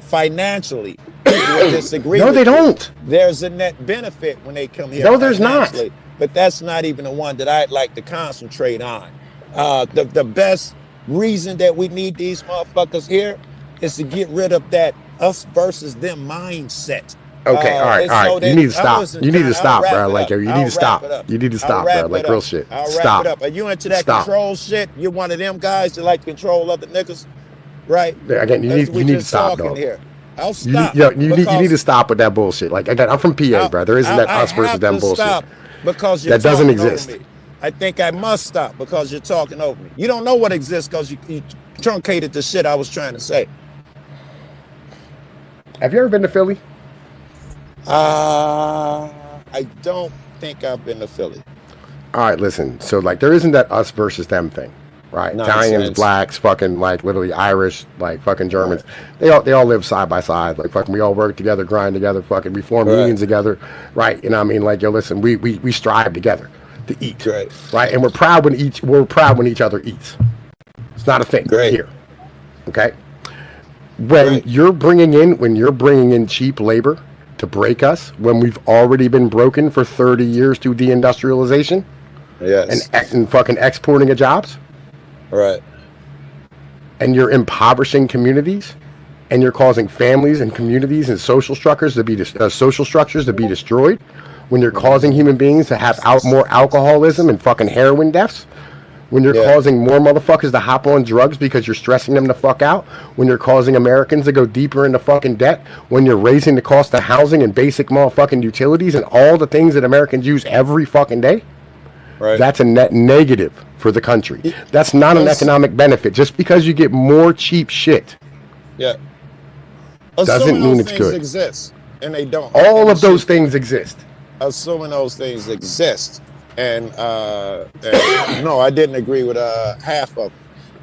Financially, people will disagree. No, they don't. There's a net benefit when they come here. No, there's not. But that's not even the one that I'd like to concentrate on. The best reason that we need these motherfuckers here is to get rid of that us versus them mindset. Okay, all right. You need to stop. You need to stop, bro. Like, you need to stop. You need to stop, bro. Like, real shit. Stop. Are you into that control shit? You're one of them guys that like to control other niggas, right? Again, you need to stop, dog. I'll stop. You need to stop with that bullshit. Like, again, I'm from PA, bro. There isn't that us versus them bullshit. Stop because you're that doesn't talking exist. over me. I think I must stop because you're talking over me. You don't know what exists because you truncated the shit I was trying to say. Have you ever been to Philly? I don't think I've been to Philly. All right, listen. So, like, there isn't that us versus them thing, right? Nonsense. Italians, blacks, fucking, like, literally Irish, like, fucking Germans. Right. They all live side by side. Like, fucking, we all work together, grind together, fucking, we form unions together, right? You know what I mean? Like, yo, listen, we strive together to eat, right? And we're proud when each other eats. It's not a thing here, okay? When you're bringing in cheap labor to break us, when we've already been broken for 30 years through deindustrialization, and fucking exporting of jobs, right? And you're impoverishing communities, and you're causing families and communities and social structures to be destroyed. When you're causing human beings to have more alcoholism and fucking heroin deaths. When you're causing more motherfuckers to hop on drugs because you're stressing them the fuck out. When you're causing Americans to go deeper into fucking debt. When you're raising the cost of housing and basic motherfucking utilities and all the things that Americans use every fucking day. Right. That's a net negative for the country. That's not an economic benefit. Just because you get more cheap shit. Yeah. Doesn't mean it's good. Exist, and they don't. All of those things exist. Assuming those things exist. And no, I didn't agree with half of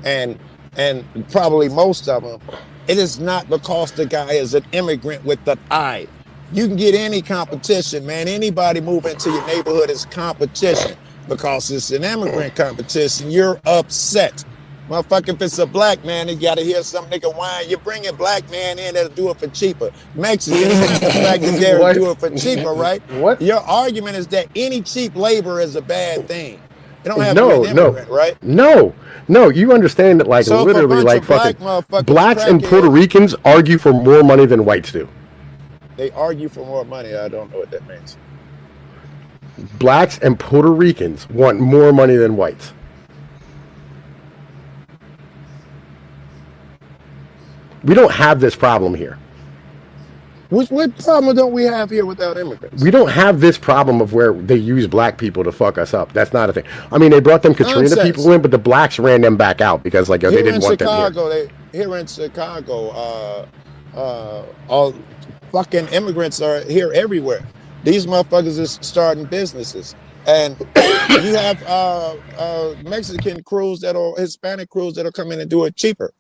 them, and probably most of them. It is not because the guy is an immigrant with an eye. You can get any competition, man. Anybody move into your neighborhood is competition because it's an immigrant competition. You're upset. Motherfucker, if it's a black man, you gotta hear some nigga whine. You bring a black man in that'll do it for cheaper. Mexicans, not the fact that they'll do it for cheaper, right? What? Your argument is that any cheap labor is a bad thing. It don't have to be an immigrant, right? No, you understand that, like, so literally, like, fucking blacks and Puerto Ricans argue for more money than whites do. They argue for more money. I don't know what that means. Blacks and Puerto Ricans want more money than whites. We don't have this problem here. What problem don't we have here without immigrants? We don't have this problem of where they use black people to fuck us up. That's not a thing. I mean, they brought them Katrina people in, but the blacks ran them back out because, like, they didn't want them here. Here in Chicago, all fucking immigrants are here everywhere. These motherfuckers is starting businesses. And you have Mexican crews Hispanic crews that'll come in and do it cheaper.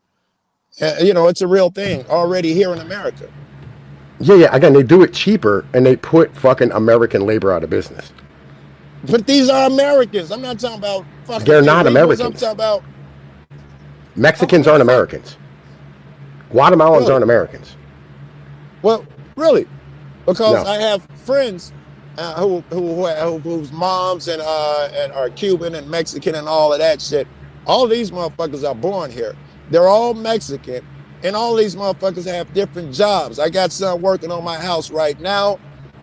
You know, it's a real thing already here in America. Yeah. Again, they do it cheaper, and they put fucking American labor out of business. But these are Americans. I'm not talking about fucking. They're not Americans. I'm talking about Mexicans aren't Americans. Guatemalans aren't Americans. Well, really, because I have friends whose moms and are Cuban and Mexican and all of that shit. All these motherfuckers are born here. They're all Mexican, and all these motherfuckers have different jobs. I got some working on my house right now.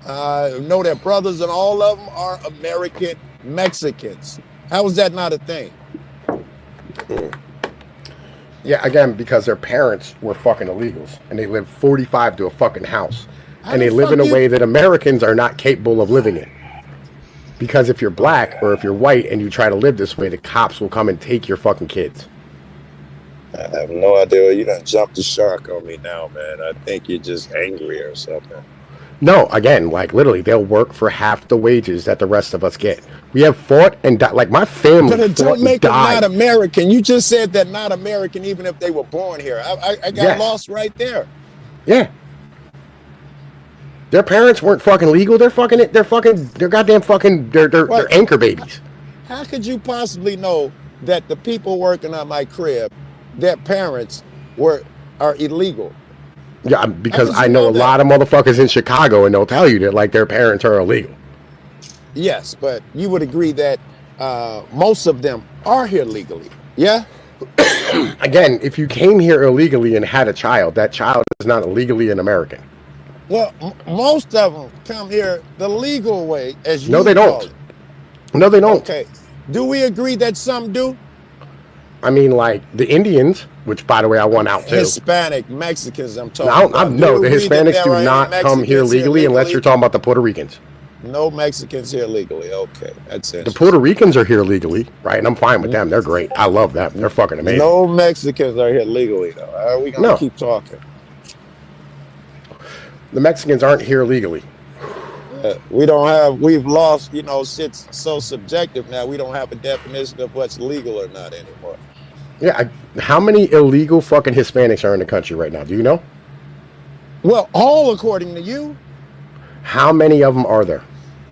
Know their brothers, and all of them are American Mexicans. How is that not a thing? Yeah, again, because their parents were fucking illegals, and they lived 45 to a fucking house. And they live in a way that Americans are not capable of living in. Because if you're black or if you're white and you try to live this way, the cops will come and take your fucking kids. I have no idea. You done jumped the shark on me now, man. I think you're just angry or something. No, again, like, literally, they'll work for half the wages that the rest of us get. We have fought and died. Like, my family But it don't make them not American. You just said that not American even if they were born here. I got lost right there. Yeah. Their parents weren't fucking legal. They're anchor babies. How could you possibly know that the people working on my crib, their parents are illegal? Yeah, because I know a lot of motherfuckers in Chicago, and they'll tell you that, like, their parents are illegal. Yes, but you would agree that most of them are here legally. Yeah? Again, if you came here illegally and had a child, that child is not illegally an American. Well, most of them come here the legal way, as you No, they don't. it. No, they don't. Okay. Do we agree that some do? I mean, like the Indians, which by the way I want out too. Hispanic, Mexicans, I'm talking about. No, the Hispanics do not come here legally unless you're talking about the Puerto Ricans. No Mexicans here legally. Okay, that's it. The Puerto Ricans are here legally, right? And I'm fine with them. They're great. I love them. They're fucking amazing. No Mexicans are here legally, though. Are we gonna keep talking? The Mexicans aren't here legally. We've lost, shit's so subjective now. We don't have a definition of what's legal or not anymore. Yeah, how many illegal fucking Hispanics are in the country right now? Do you know? Well, all according to you. How many of them are there?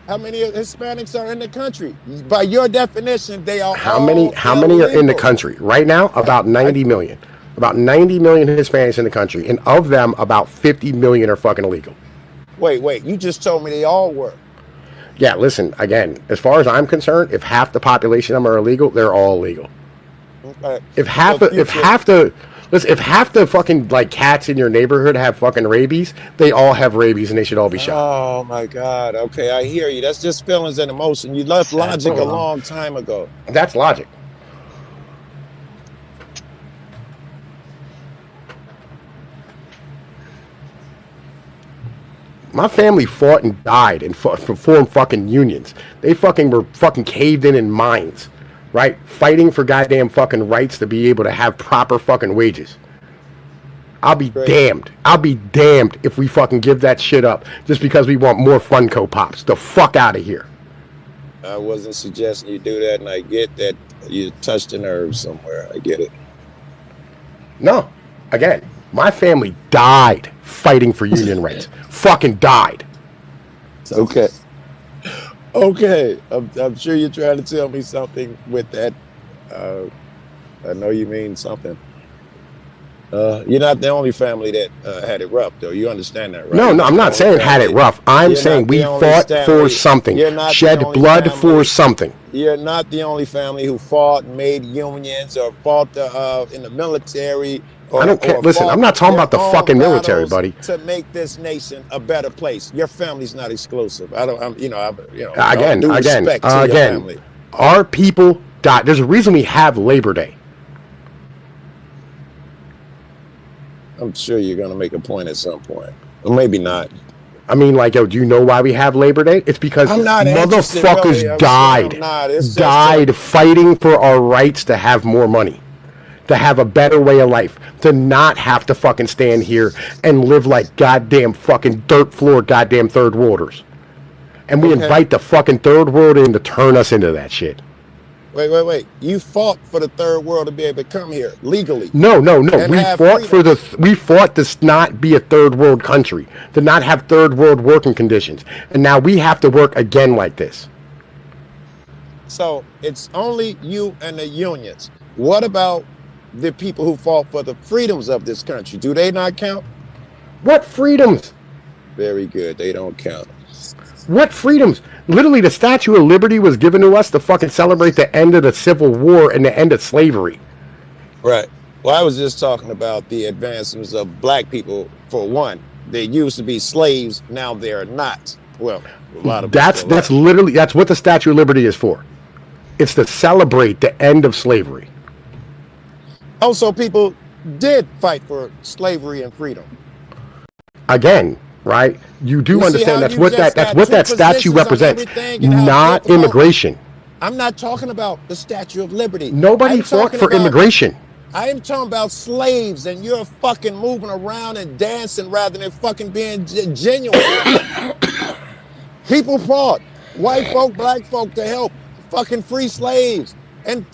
How many Hispanics are in the country? By your definition, they are How many are in the country right now? About 90 million. About 90 million Hispanics in the country, and of them, about 50 million are fucking illegal. Wait, you just told me they all were. Yeah, listen, again, as far as I'm concerned, if half the population of them are illegal, they're all illegal. Okay. If half the fucking like cats in your neighborhood have fucking rabies, they all have rabies and they should all be shot. Oh my God. Okay, I hear you. That's just feelings and emotion. You left logic a long time ago. That's logic. My family fought and died and formed fucking unions. They fucking were fucking caved in mines, right? Fighting for goddamn fucking rights to be able to have proper fucking wages. I'll be damned. I'll be damned if we fucking give that shit up just because we want more Funko Pops. The fuck out of here. I wasn't suggesting you do that, and I get that you touched a nerve somewhere. I get it. No. Again, my family died fighting for union rights. Fucking died. Okay. I'm sure you're trying to tell me something with that. I know you mean something. You're not the only family that had it rough, though. You understand that, right? No, I'm not saying had it rough. I'm saying we fought for something. Shed blood for something. You're not the only family who fought and made unions or fought in the military. I don't care. Listen, I'm not talking about the fucking military, buddy. To make this nation a better place. Your family's not exclusive. Again, our people died. There's a reason we have Labor Day. I'm sure you're going to make a point at some point. Or maybe not. I mean, like, do you know why we have Labor Day? It's because motherfuckers died fighting for our rights to have more money, to have a better way of life, to not have to fucking stand here and live like goddamn fucking dirt floor goddamn third worlders. And we invite the fucking third world in to turn us into that shit. Wait. You fought for the third world to be able to come here legally. No. We fought to not be a third world country, to not have third world working conditions. And now we have to work again like this. So it's only you and the unions. What about the people who fought for the freedoms of this country? Do they not count? What freedoms? Very good. They don't count. What freedoms? Literally, the Statue of Liberty was given to us to fucking celebrate the end of the Civil War and the end of slavery. Right. Well, I was just talking about the advancements of black people, for one. They used to be slaves, now they're not. Well, a lot of that's what the Statue of Liberty is for. It's to celebrate the end of slavery. Also, people did fight for slavery and freedom. Again, right? You do understand that's what that statue represents, not immigration. I'm not talking about the Statue of Liberty. Nobody fought for immigration. I am talking about slaves, and you're fucking moving around and dancing rather than fucking being genuine. People fought, white folk, black folk, to help fucking free slaves and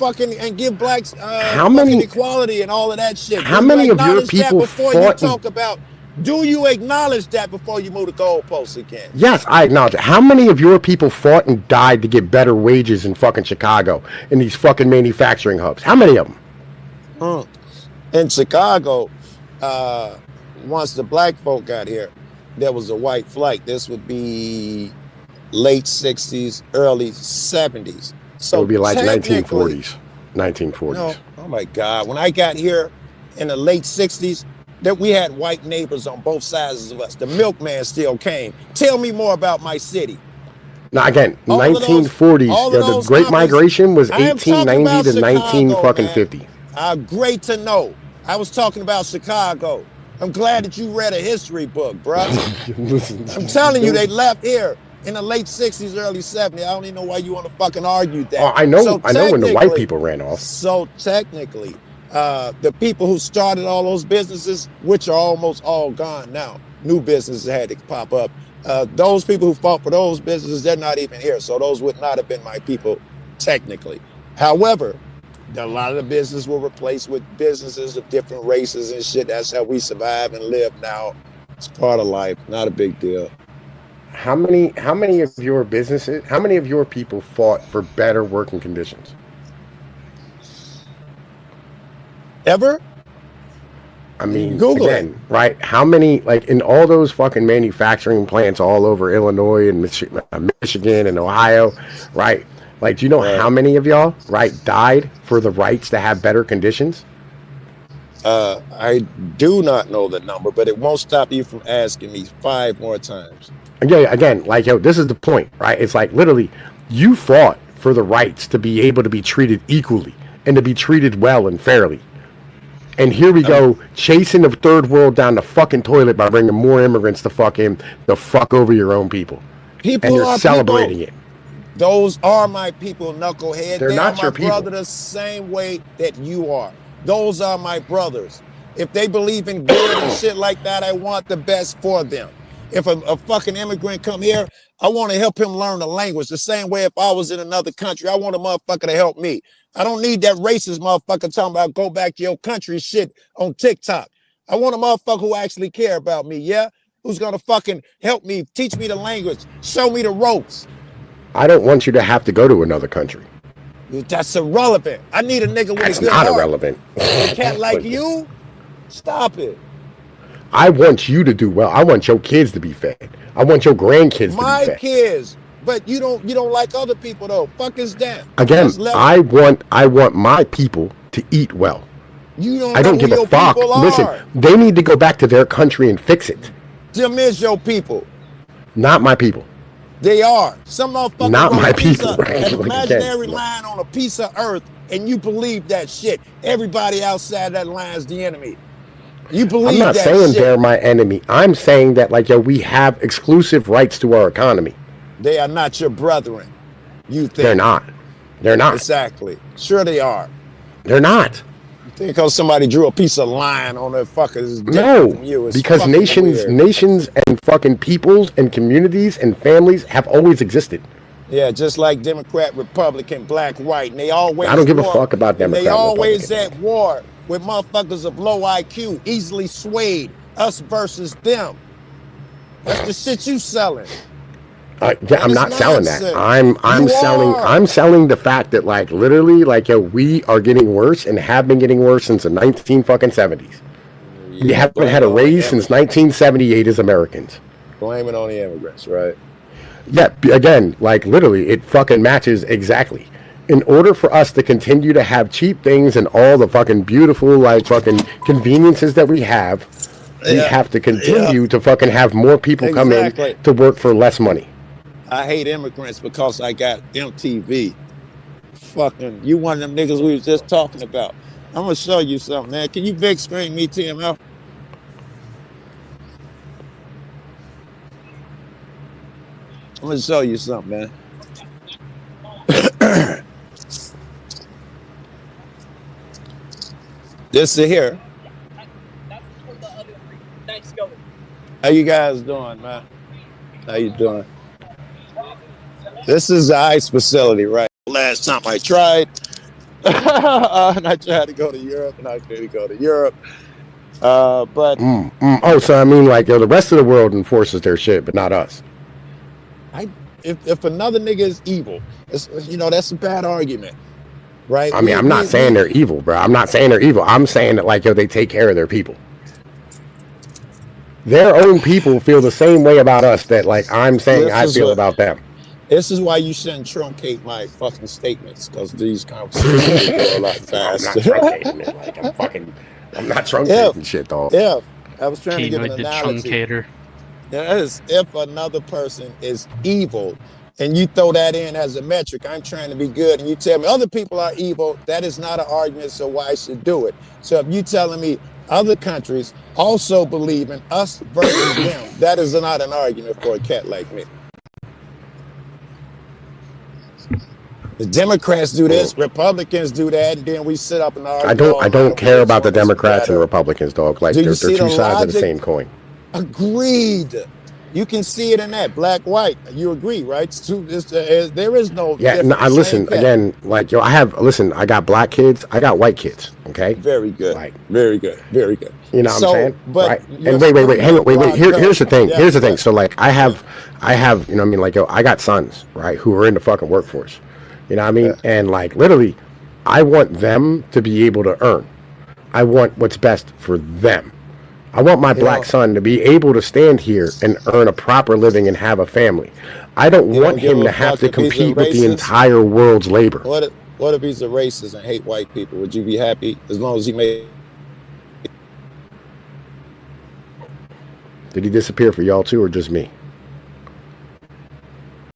give blacks equality and all of that shit. How many of your people fought? Do you acknowledge that before you move the goalposts again? Yes, I acknowledge it. How many of your people fought and died to get better wages in fucking Chicago, in these fucking manufacturing hubs? How many of them? In Chicago, once the black folk got here, there was a white flight. This would be late 60s, early 70s. So it would be like 1940s. No, oh my God. When I got here in the late 60s, that we had white neighbors on both sides of us. The milkman still came. Tell me more about my city. Now again, 1940s. The Great Migration was 1890 to 1950. Great to know. I was talking about Chicago. I'm glad that you read a history book, bruh. I'm telling you, they left here in the late 60s, early 70s. I don't even know why you want to fucking argue that. Oh, I know when the white people ran off. So technically, the people who started all those businesses, which are almost all gone now, new businesses had to pop up. Those people who fought for those businesses, they're not even here. So those would not have been my people, technically. However, a lot of the business were replaced with businesses of different races and shit. That's how we survive and live now. It's part of life, not a big deal. How many of your businesses, how many of your people fought for better working conditions? Ever? I mean, Google again, it. Right? How many, like in all those fucking manufacturing plants all over Illinois and Michigan and Ohio, right? Like, do you know how many of y'all, right, died for the rights to have better conditions? I do not know the number, but it won't stop you from asking me 5 more times. Yeah, again, like, yo, this is the point, right? It's like, literally, you fought for the rights to be able to be treated equally and to be treated well and fairly. And here we go, chasing the third world down the fucking toilet by bringing more immigrants to fuck over your own people. And you're celebrating it. Those are my people, knucklehead. They're not your people. They are my brother the same way that you are. Those are my brothers. If they believe in good and shit like that, I want the best for them. If a fucking immigrant come here, I want to help him learn the language. The same way if I was in another country, I want a motherfucker to help me. I don't need that racist motherfucker talking about go back to your country shit on TikTok. I want a motherfucker who actually care about me, yeah? Who's going to fucking help me, teach me the language, show me the ropes. I don't want you to have to go to another country. That's irrelevant. I need a nigga with a good heart. That's not heart. irrelevant. A cat like you? Stop it. I want you to do well. I want your kids to be fed. I want your grandkids to be fed. My kids. But you don't like other people though. Fuck is that? Again, I want my people to eat well. I don't give a fuck. Listen, they need to go back to their country and fix it. Them is your people. Not my people. They are. Some motherfucker not my people. An imaginary line on a piece of earth, and you believe that shit. Everybody outside that line is the enemy. You believe that shit. I'm not saying they're my enemy. I'm saying that, like, yo, we have exclusive rights to our economy. They are not your brethren. You think they're not? They're not. Exactly. Sure they are. They're not. Because somebody drew a piece of line on their fuckers. No, because nations and fucking peoples and communities and families have always existed. Yeah, just like Democrat, Republican, black, white, and they always. I don't give a fuck about Democrat. They always at war with motherfuckers of low IQ, easily swayed. Us versus them. That's the shit you selling. Yeah, I'm not selling that. I'm selling the fact that, like, literally, like, yo, we are getting worse and have been getting worse since the 1970s. We haven't had a raise since 1978 as Americans. Blame it on the immigrants, right? Yeah, again, like, literally, it fucking matches exactly. In order for us to continue to have cheap things and all the fucking beautiful, like, fucking conveniences that we have, we have to continue to fucking have more people come in to work for less money. I hate immigrants because I got MTV. Fucking, you one of them niggas we was just talking about. I'm gonna show you something, man. Can you big screen me, TML? I'm gonna show you something, man. This is here. How you guys doing, man? How you doing? This is the ice facility, right? Last time I tried, and I tried to go to Europe, and I couldn't go to Europe. But oh, so I mean, like, the rest of the world enforces their shit, but not us. If another nigga is evil, that's a bad argument, right? I mean, I'm not saying they're evil, bro. I'm not saying they're evil. I'm saying that, like, yo, they take care of their people. Their own people feel the same way about us that, like, I'm saying I feel about them. This is why you shouldn't truncate my fucking statements, because these conversations go a lot faster. I'm not truncating it. Like, I'm not truncating shit, dog. Yeah, I was trying to give an analogy. Truncator. Yes, if another person is evil and you throw that in as a metric, I'm trying to be good, and you tell me other people are evil, that is not an argument, so why I should do it. So if you telling me other countries also believe in us versus them, that is not an argument for a cat like me. The Democrats do this, Republicans do that, and then we sit up and argue. I don't care about the Democrats and the Republicans, dog. Like they're two sides of the same coin. Agreed. You can see it in that black, white. You agree, right? There is no. Yeah, no, I listen again. Like yo, I got black kids. I got white kids. Okay. Very good. Like, very good. Very good. You know what I'm saying? But right. And wait. Hang on. Wait. Here's the thing. Here's the thing. So like, I have. You know what I mean? Like yo, I got sons, right, who are in the fucking workforce. You know what I mean? Yeah. And like literally, I want them to be able to earn. I want what's best for them. I want my black son to be able to stand here and earn a proper living and have a family. I don't want him to have to compete with the entire world's labor. What if he's a racist and hate white people? Would you be happy as long as he made? Did he disappear for y'all too, or just me?